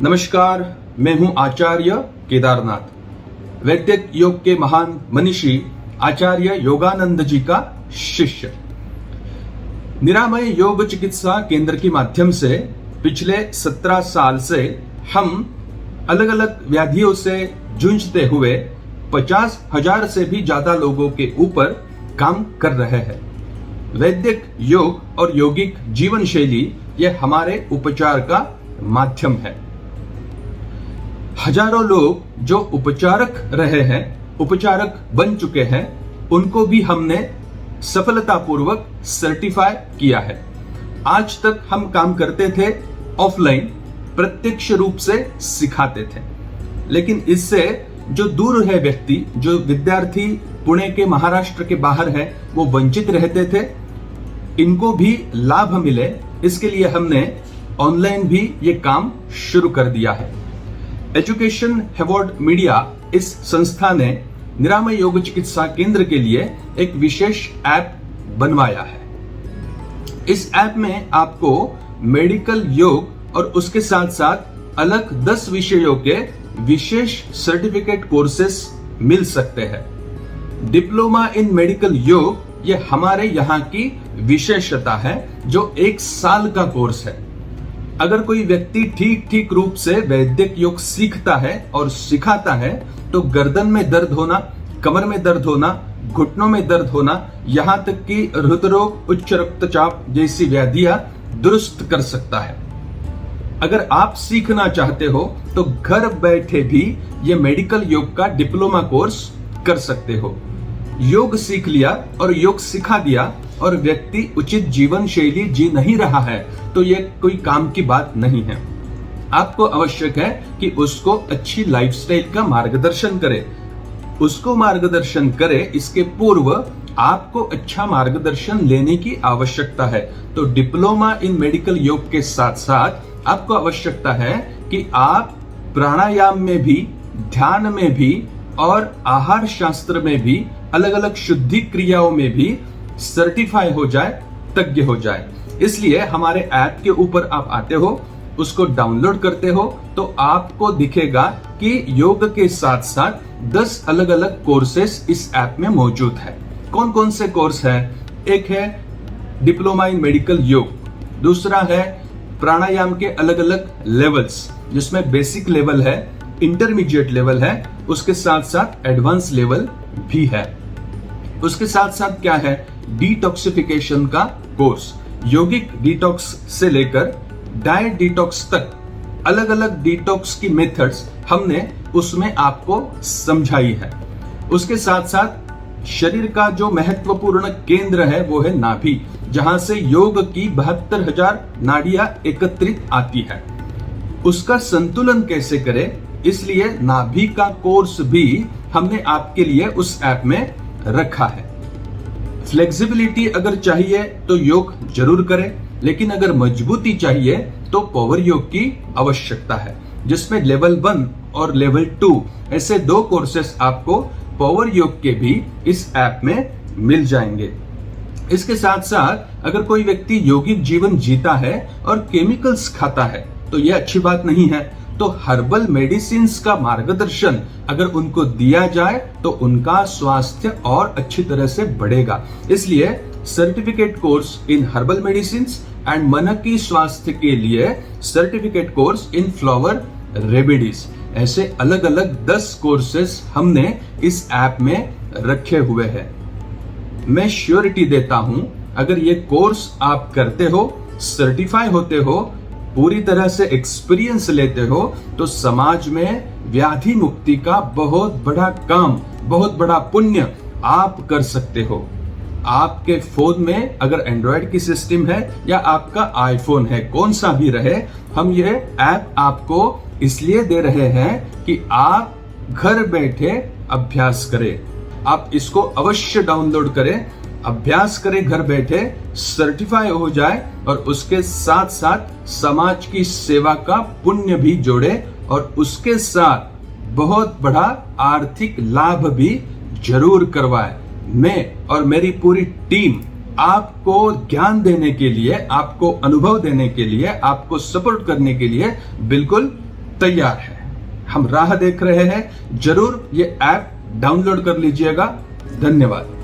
नमस्कार, मैं हूं आचार्य केदारनाथ, वैदिक योग के महान मनीषी आचार्य योगानंद जी का शिष्य। निरामय योग चिकित्सा केंद्र के माध्यम से पिछले 17 साल से हम अलग अलग व्याधियों से जूझते हुए 50,000 से भी ज्यादा लोगों के ऊपर काम कर रहे हैं। वैदिक योग और योगिक जीवन शैली ये हमारे उपचार का माध्यम है। हजारों लोग जो उपचारक रहे हैं, उपचारक बन चुके हैं, उनको भी हमने सफलतापूर्वक सर्टिफाई किया है। आज तक हम काम करते थे ऑफलाइन, प्रत्यक्ष रूप से सिखाते थे, लेकिन इससे जो दूर है व्यक्ति, जो विद्यार्थी पुणे के, महाराष्ट्र के बाहर है, वो वंचित रहते थे। इनको भी लाभ मिले, इसके लिए हमने ऑनलाइन भी ये काम शुरू कर दिया है। एजुकेशन हैवॉर्ड मीडिया इस संस्था ने निरामय योग चिकित्सा केंद्र के लिए एक विशेष ऐप बनवाया है। इस ऐप में आपको मेडिकल योग और उसके साथ साथ अलग 10 विषयों के विशेष सर्टिफिकेट कोर्सेस मिल सकते हैं। डिप्लोमा इन मेडिकल योग ये हमारे यहाँ की विशेषता है, जो 1 साल का कोर्स है। अगर कोई व्यक्ति ठीक रूप से वैदिक योग सीखता है और सिखाता है तो गर्दन में दर्द होना, कमर में दर्द होना, घुटनों में दर्द होना, यहाँ तक कि हृदरोग, उच्च रक्तचाप जैसी व्याधियां दुरुस्त कर सकता है। अगर आप सीखना चाहते हो तो घर बैठे भी ये मेडिकल योग का डिप्लोमा कोर्स कर सकते हो। योग सीख लिया और योग सिखा दिया और व्यक्ति उचित जीवन शैली जी नहीं रहा है तो ये कोई काम की बात नहीं है। आपको आवश्यक है कि उसको अच्छी लाइफस्टाइल का मार्गदर्शन करे, उसको मार्गदर्शन करे। इसके पूर्व आपको अच्छा मार्गदर्शन लेने की आवश्यकता है। तो डिप्लोमा इन मेडिकल योग के साथ साथ आपको आवश्यकता है कि आप प्राणायाम में भी, ध्यान में भी और आहार शास्त्र में भी, अलग अलग शुद्धि क्रियाओं में भी सर्टिफाई हो जाए, तज्ञ हो जाए। इसलिए हमारे ऐप के ऊपर आप आते हो, उसको डाउनलोड करते हो तो आपको दिखेगा कि योग के साथ साथ 10 अलग अलग कोर्सेस इस ऐप में मौजूद है। कौन कौन से कोर्स है? एक है डिप्लोमा इन मेडिकल योग, दूसरा है प्राणायाम के अलग अलग लेवल्स, जिसमें बेसिक लेवल है, इंटरमीडिएट लेवल है, उसके साथ साथ एडवांस लेवल भी है। उसके साथ साथ क्या है? डिटॉक्सिफिकेशन का कोर्स, यौगिक डिटॉक्स से लेकर डाइट डिटॉक्स तक अलग अलग डिटॉक्स की मेथड्स हमने उसमें आपको समझाई है। उसके साथ साथ शरीर का जो महत्वपूर्ण केंद्र है वो है नाभि, जहां से योग की 72,000 नाड़ियां एकत्रित आती है। उसका संतुलन कैसे करें, इसलिए नाभि का कोर्स भी हमने आपके लिए उस ऐप में रखा है। फ्लेक्सिबिलिटी अगर चाहिए तो योग जरूर करें, लेकिन अगर मजबूती चाहिए तो पावर योग की आवश्यकता है, जिसमें लेवल 1 और लेवल 2 ऐसे 2 कोर्सेस आपको पावर योग के भी इस ऐप में मिल जाएंगे। इसके साथ साथ अगर कोई व्यक्ति यौगिक जीवन जीता है और केमिकल्स खाता है तो यह अच्छी बात नहीं है। तो हर्बल मेडिसिन का मार्गदर्शन अगर उनको दिया जाए तो उनका स्वास्थ्य और अच्छी तरह से बढ़ेगा। इसलिए certificate course in herbal medicine and मन की स्वास्थ्य के लिए certificate course in flower remedies, ऐसे अलग अलग 10 कोर्सेस हमने इस ऐप में रखे हुए हैं। मैं श्योरिटी देता हूं, अगर ये कोर्स आप करते हो, सर्टिफाई होते हो, पूरी तरह से एक्सपीरियंस लेते हो, तो समाज में व्याधि मुक्ति का बहुत बड़ा काम, बहुत बड़ा पुण्य आप कर सकते हो। आपके फोन में अगर एंड्रॉयड की सिस्टम है या आपका आईफोन है, कौन सा भी रहे, हम ये ऐप आपको इसलिए दे रहे हैं कि आप घर बैठे अभ्यास करें। आप इसको अवश्य डाउनलोड करें, अभ्यास करें घर बैठे, सर्टिफाई हो जाए और उसके साथ साथ समाज की सेवा का पुण्य भी जोड़े और उसके साथ बहुत बड़ा आर्थिक लाभ भी जरूर करवाए। मैं और मेरी पूरी टीम आपको ज्ञान देने के लिए, आपको अनुभव देने के लिए, आपको सपोर्ट करने के लिए बिल्कुल तैयार है। हम राह देख रहे हैं, जरूर ये ऐप डाउनलोड कर लीजिएगा। धन्यवाद।